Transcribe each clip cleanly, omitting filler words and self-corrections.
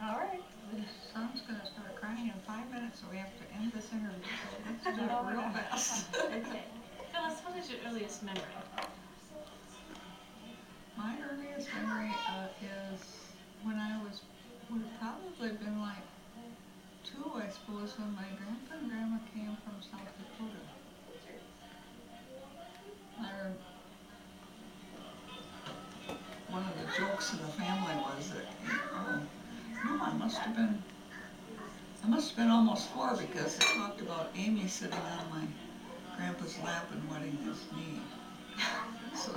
All right. His son's going to start crying in 5 minutes, so we have to end this interview. So let's do it real fast. Okay. Phyllis, what is your earliest memory? My earliest memory is when I would have probably been like 2, I suppose, when my grandpa and grandma came from South Dakota. One of the jokes in the family was that, no, I must have been almost 4 because they talked about Amy sitting on my grandpa's lap and wetting his knee. So,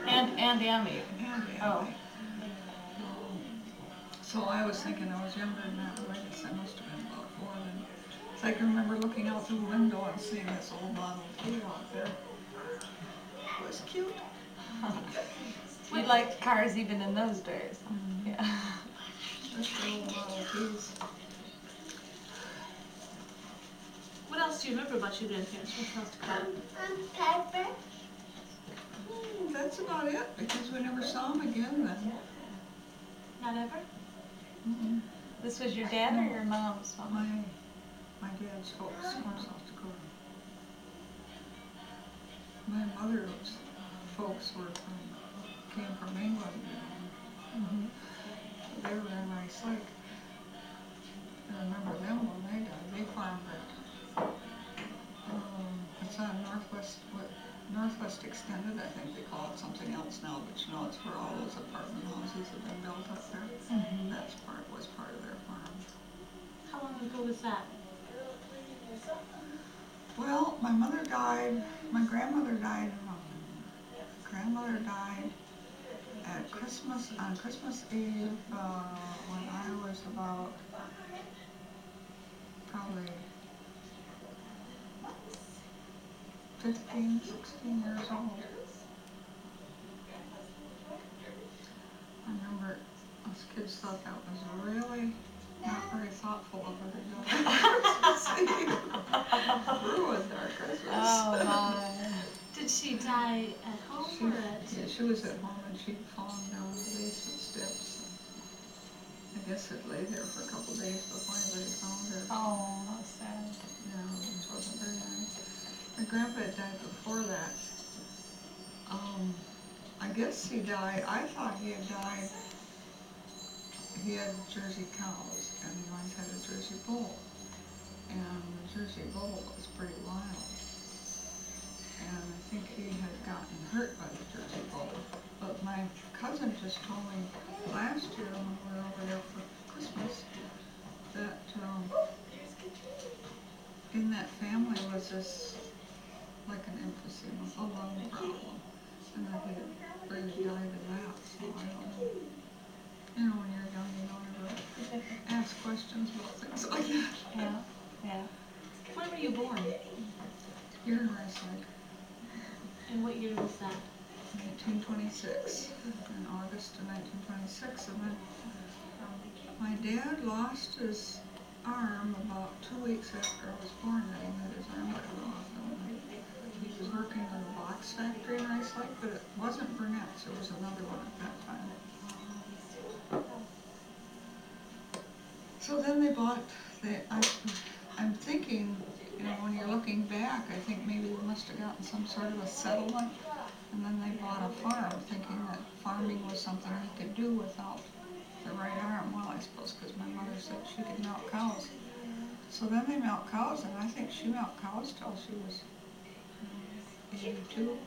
And Emmy. and Amy. Oh. So I was thinking I was younger than that, but I guess I must have been about 4 then. So I can remember looking out through the window and seeing this old Model T out there. It was cute. You liked cars even in those days. Mm-hmm. Yeah. Just the old Model Ts. What else do you remember about your grandparents from South Dakota? That's about it, because we never saw them again then. Not ever? Mm-mm. This was your dad or your mom's mom? My dad's folks from South Dakota. My mother's folks came from England. Mm-hmm. They were in Rice Lake. I remember them when they died. They farmed it. It's on Northwest Extended, I think they call it something else now, but you know, it's where all those apartment houses have been built up there. Mm-hmm. That was part of their farm. How long ago was that? Well, my grandmother died at on Christmas Eve, when I was about probably 15, 16 years old. I remember us kids thought that was really not very thoughtful of her to die on Christmas Eve. Ruined our Christmas. Oh my. Did she die at home or at? Yeah, she was at home and she'd fallen down the basement steps. I guess it lay there for a couple days before anybody found her. Oh, that's sad. Yeah, it wasn't very nice. My grandpa had died before that. I guess he died, I thought he had died, he had Jersey cows and he once had a Jersey bull. And the Jersey bull was pretty wild. And I think he had gotten hurt by the Jersey bull. But my cousin just told me last year when we were over there for Christmas that in that family was this, like an emphysema, a lung problem. And that he had really died of that, so I don't know. You know, when you're young, you don't ever ask questions about things like that. Yeah, yeah. When were you born? Here in Rice Lake. And what year was that? 1926, in August of 1926, and then my dad lost his arm about 2 weeks after I was born. That he had his arm cut off, and he was working in a box factory in Rice Lake, but it wasn't Burnett's, it was another one at that time. So then they bought, I'm thinking, you know, when you're looking back, I think maybe they must have gotten some sort of a settlement, and then they bought a farm, thinking that farming was something he could do without the right arm. Well, I suppose because my mother said she could milk cows. So then they milked cows, and I think she milked cows till she was 82,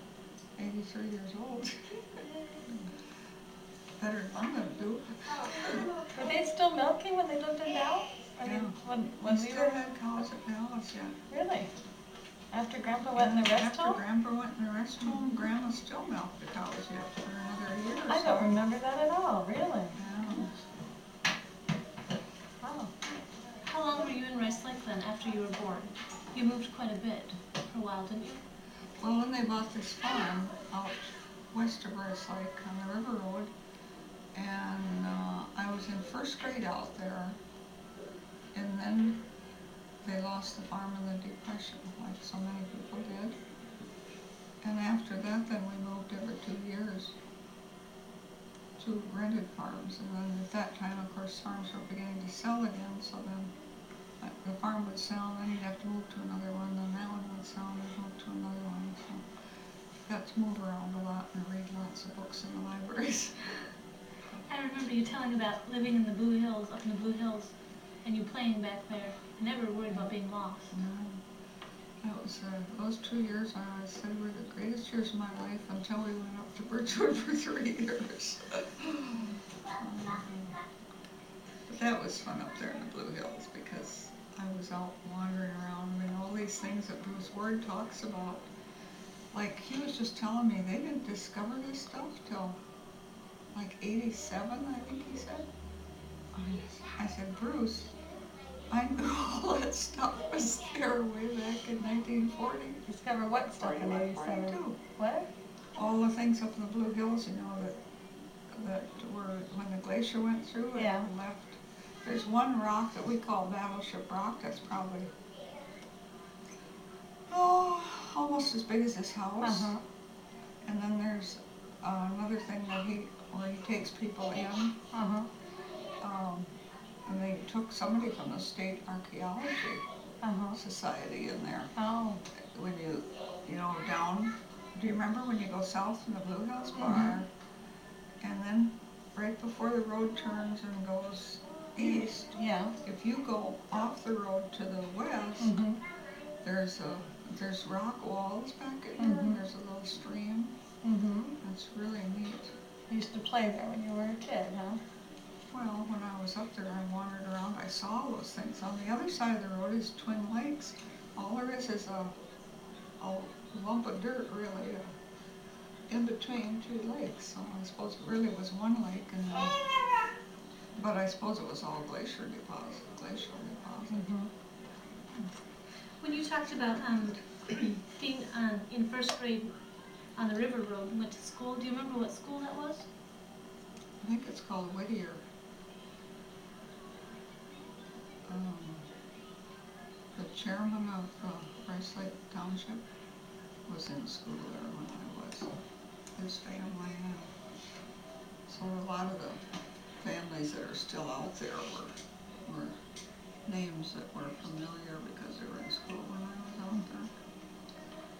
83 years old. Better than I'm gonna do. Were they still milking when they lived in Dallas? I mean, when we still were. had cows at Dallas, yeah. Really? After Grandpa went in the rest home? After Grandpa went in the rest home, Grandma still milked the cows yet for another year or so. I don't remember that at all, really. Yeah. Wow. How long were you in Rice Lake then after you were born? You moved quite a bit for a while, didn't you? Well, then they bought this farm out west of Rice Lake on the River Road, and I was in first grade out there, and then they lost the farm in the Depression, like so many people did. And after that, then we moved every 2 years to rented farms, and then at that time, of course, farms were beginning to sell again, so then the farm would sell, then you'd have to move to another one, then that one would sell, and then move to another one, so got to move around a lot and read lots of books in the libraries. I remember you telling about living in the Blue Hills, up in the Blue Hills, and you playing back there, and never worried about being lost. That was, those 2 years I said were the greatest years of my life until we went up to Birchwood for 3 years. But that was fun up there in the Blue Hills because I was out wandering around. I mean, all these things that Bruce Ward talks about. Like, he was just telling me they didn't discover this stuff till like 87, I think he said. I said, Bruce, I knew all that stuff was there way back in 1940. Discover what stuff in 87? 42. What? All the things up in the Blue Hills, you know, that were when the glacier went through and Yeah. left. There's one rock that we call Battleship Rock that's probably, almost as big as this house. Uh-huh. And then there's another thing that where he takes people in. Uh-huh. And they took somebody from the State Archaeology Society in there. Oh. When you down, do you remember when you go south from the Blue Hills Bar, and then right before the road turns and goes east, Yeah. if you go off the road to the west, there's rock walls back in here, and there's a little stream. It's really neat. You used to play there when you were a kid, huh? Well, when I was up there, I wandered around, I saw those things. On the other side of the road is Twin Lakes. All there is a lump of dirt, really, in between two lakes. So I suppose it really was one lake, but I suppose it was all glacial deposit. When you talked about being in first grade on the River Road and went to school, do you remember what school that was? I think it's called Whittier. The chairman of Rice Lake Township was in school there when I was. His family, so a lot of the families that are still out there were names that were familiar because they were in school when I was out there.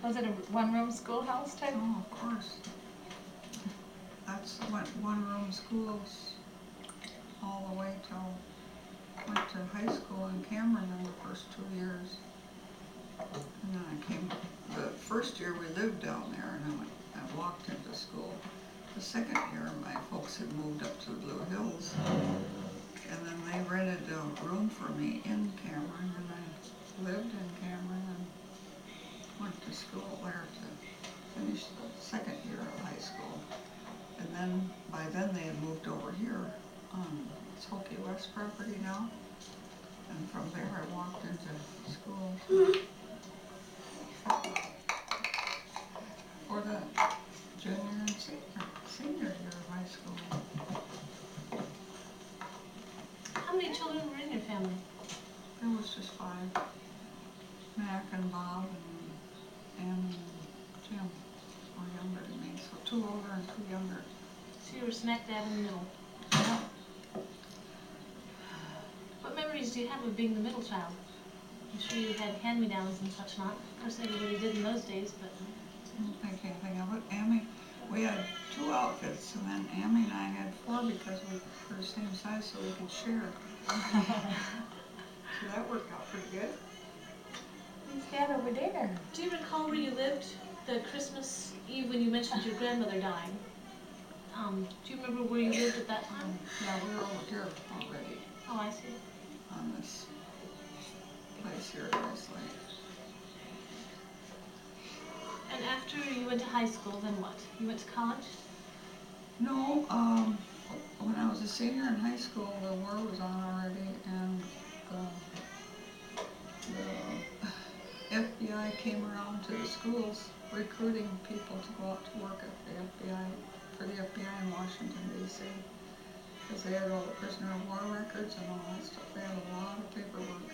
Was it a one-room schoolhouse type? Oh, of course. That's one-room schools all the way till went to high school in Cameron in the first 2 years. And then I came, the first year we lived down there and I walked into school. The second year my folks had moved up to the Blue Hills and then they rented a room for me in Cameron and I lived in Cameron and went to school there to finish the second year of high school. And then, by then they had moved over here on Hokie West property now. And from there I walked into school for the junior and senior year of high school. How many children were in your family? There was just 5. Mac and Bob and Jim were younger than me, so 2 older and 2 younger. So you were smack dab in the middle. Yeah. What memories do you have of being the middle child? I'm sure you had hand-me-downs and such not. Of course, everybody did in those days, but... I don't think anything of it. We had 2 outfits, and then Amy and I had 4 because we were the same size, so we could share. So that worked out pretty good. Who's Dad over there? Do you recall where you lived the Christmas Eve when you mentioned your grandmother dying? Do you remember where you lived at that time? Yeah, we were over here already Oh, I see. on this place here at Rice Lake. And after you went to high school, then what? You went to college? No, when I was a senior in high school, the war was on already, and the FBI came around to the schools recruiting people to go out to work at the FBI, for the FBI in Washington, D.C. Because they had all the prisoner of war records and all that stuff. They had a lot of paperwork,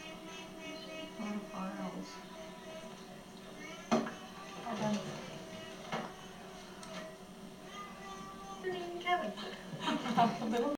a lot of files. Kevin. A little